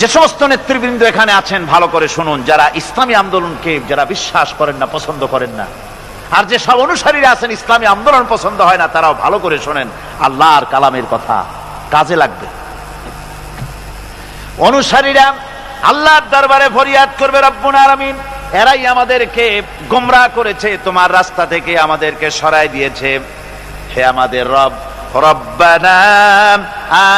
যে সমস্ত নেতৃবৃন্দ এখানে আছেন ভালো করে শুনুন, যারা ইসলামী আন্দোলনকে যারা বিশ্বাস করেন না, পছন্দ করেন না, আর যে সব অনুসারীরা আছেন ইসলামী আন্দোলন পছন্দ হয় না, তারাও ভালো করে শোনেন, আল্লাহর কালামের কথা কাজে লাগবে। অনুসারীরা আল্লাহর দরবারে ফরিয়াদ করবে, রব্বুল আলামিন এরাই আমাদেরকে গোমরাহ করেছে, তোমার রাস্তা থেকে আমাদেরকে সরাই দিয়েছে। হে আমাদের রব, রব্বানা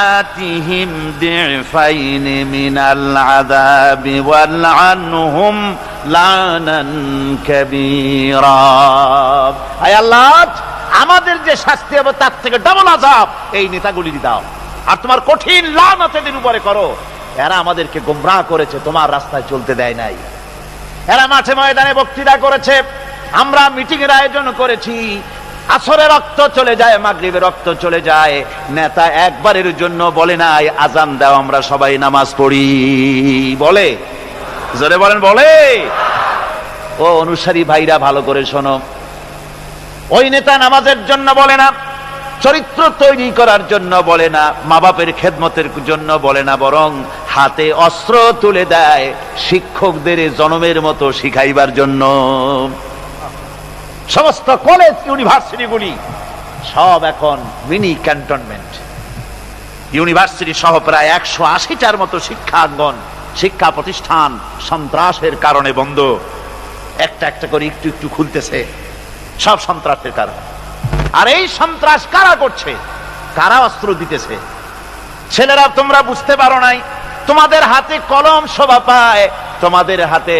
আতিহিম দিফাইন মিনাল আযাবি ওয়ালআনহুম লানান কাবীরা। আয় আল্লাহ, আমাদের যে শাস্তি হবে তার থেকে ডাবল আযাব এই নেতাগুলির দাও, আর তোমার কঠিন লানত এদের উপরে করো। এরা আমাদেরকে গোমরাহ করেছে, তোমার রাস্তায় চলতে দেয় নাই। এরা মাঠে ময়দানে বক্তৃতা করেছে, আমরা মিটিং এর আয়োজন করেছি, আসরে রক্ত চলে যায়, মাগরিবে রক্ত চলে যায়, নেতা একবারের জন্য বলে নাই আজান দাও আমরা সবাই নামাজ পড়ি। বলে? জোরে বলেন, বলে? ও অনুসারী ভাইরা ভালো করে শোনো, ওই নেতা নামাজের জন্য বলে না, চরিত্র তৈরি করার জন্য বলে না, মা বাপের খেদমতের জন্য বলে না, বরং হাতে অস্ত্র তুলে দেয় শিক্ষকদের জনমের মতো শিখাইবার জন্য। সমস্ত কলেজ ইউনিভার্সিটিগুলি সব এখন মিনি ক্যান্টনমেন্ট। ইউনিভার্সিটি সহ প্রায় 180টার মতো শিক্ষাঙ্গন, শিক্ষা প্রতিষ্ঠান সন্ত্রাসের কারণে বন্ধ। একটা একটা করে একটু একটু খুলতেছে, সব সন্ত্রাসের কারণে। আর এই সন্ত্রাস কারা করছে? কারা অস্ত্র দিতেছে? ছেলেরা, তোমরা বুঝতে পারো নাই, তোমাদের হাতে কলম শোভা পায়, তোমাদের হাতে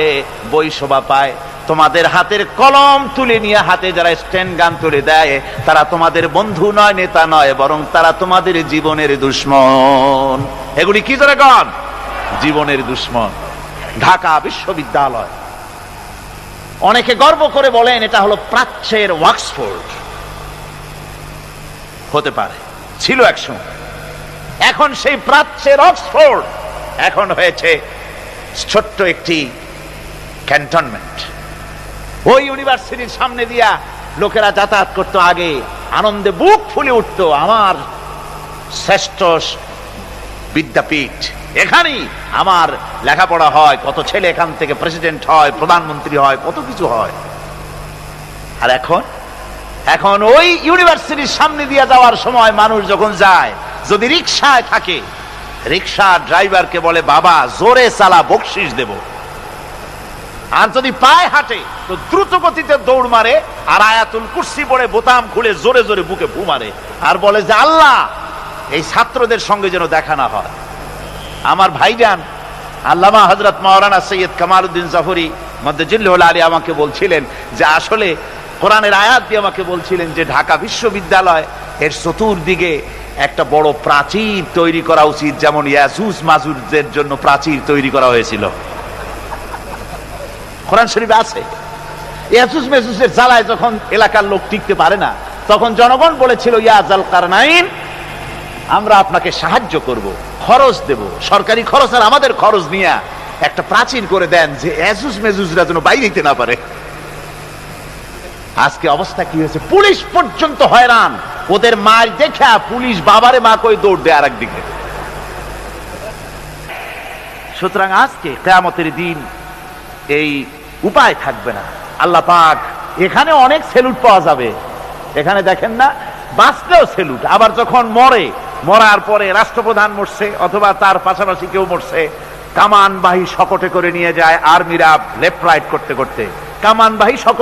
বই শোভা পায়, তোমাদের হাতের কলম তুলে নিয়ে হাতে যারা স্ট্যান্ড গান তুলে দেয়, তারা তোমাদের বন্ধু নয়, নেতা নয়, বরং তারা তোমাদের জীবনের দুশ্মন। এগুলি কি জোরে কন? জীবনের দুশ্মন। ঢাকা বিশ্ববিদ্যালয়, অনেকে গর্ব করে বলেন এটা হলো প্রাচ্যের অক্সফোর্ড। হতে পারে, ছিল একসময়। এখন সেই প্রাচ্যের অক্সফোর্ড এখন হয়েছে ছোট্ট একটি ক্যান্টনমেন্ট। ওই ইউনিভার্সিটির সামনে দিয়া লোকেরা যাতায়াত করতো, আগে আনন্দে বুক ফুলে উঠতো, আমার শ্রেষ্ঠ বিদ্যাপীঠ, এখানেই আমার লেখাপড়া হয়, কত ছেলে এখান থেকে প্রেসিডেন্ট হয়, প্রধানমন্ত্রী হয়, কত কিছু হয়। আর এখন ওই ইউনিভার্সিটির সামনে দিয়ে যাওয়ার সময় মানুষ যখন যায়, যদি রিকশায় থাকে, রিকশা ড্রাইভারকে বলে বাবা জোরে চালা, বকশিস দেব। আর যদি পায়ে হাঁটে তো দ্রুত গতিতে দৌড় মারে, আর আয়াতুল কুরসি পড়ে বোতাম খুলে জোরে জোরে বুকে ফু মারে, আর বলে যে আল্লাহ এই ছাত্রদের সঙ্গে যেন দেখা না হয়। আমার ভাইজান আল্লামা হযরত মাওলানা সৈয়দ কামালউদ্দিন জাফরি মাদ্দাজিল্লাহুল আলী আমাকে বলছিলেন যে আসলে কোরআনের আয়াত দিয়ে আমাকে বলছিলেন যে ঢাকা বিশ্ববিদ্যালয় এর চতুর্দিকে একটা বড় প্রাচীর তৈরি করা উচিত, যেমন ইয়াজুজ মাজুজের জন্য প্রাচীর তৈরি করা হয়েছিল। কোরআন শরীফে আছে। ইয়াজুজ মাজুজের জ্বালায় যখন এলাকার লোক টিকতে পারে না, তখন জনগণ বলেছিল ইয়া যাল কারনাইন, আমরা আপনাকে সাহায্য করব, খরচ দেব, সরকারি খরচ আর আমাদের খরচ নিয়ে একটা প্রাচীর করে দেন যে ইয়াজুজ মাজুজরা যেন বাইরে যেতে না পারে। আজকে অবস্থা কি হয়েছে? পুলিশ পর্যন্ত হয়রান, ওদের মার দেখা পুলিশ বাবারে মা কই দৌড় দেয় আর একদিকে। সুতরাং আজকে কিয়ামতের দিন এই উপায় থাকবে না। আল্লাহ পাক এখানে অনেক সেলুট পাওয়া যাবে, এখানে দেখেন না, বাঁচলেও সেলুট, আবার যখন মরার পরে রাষ্ট্রপ্রধান মরছে অথবা তার পাশাপাশি কেউ মরছে, কামানবাহী শকটে করে নিয়ে যায় আর্মিরা লেফট রাইট করতে করতে, কামানবাহী শকট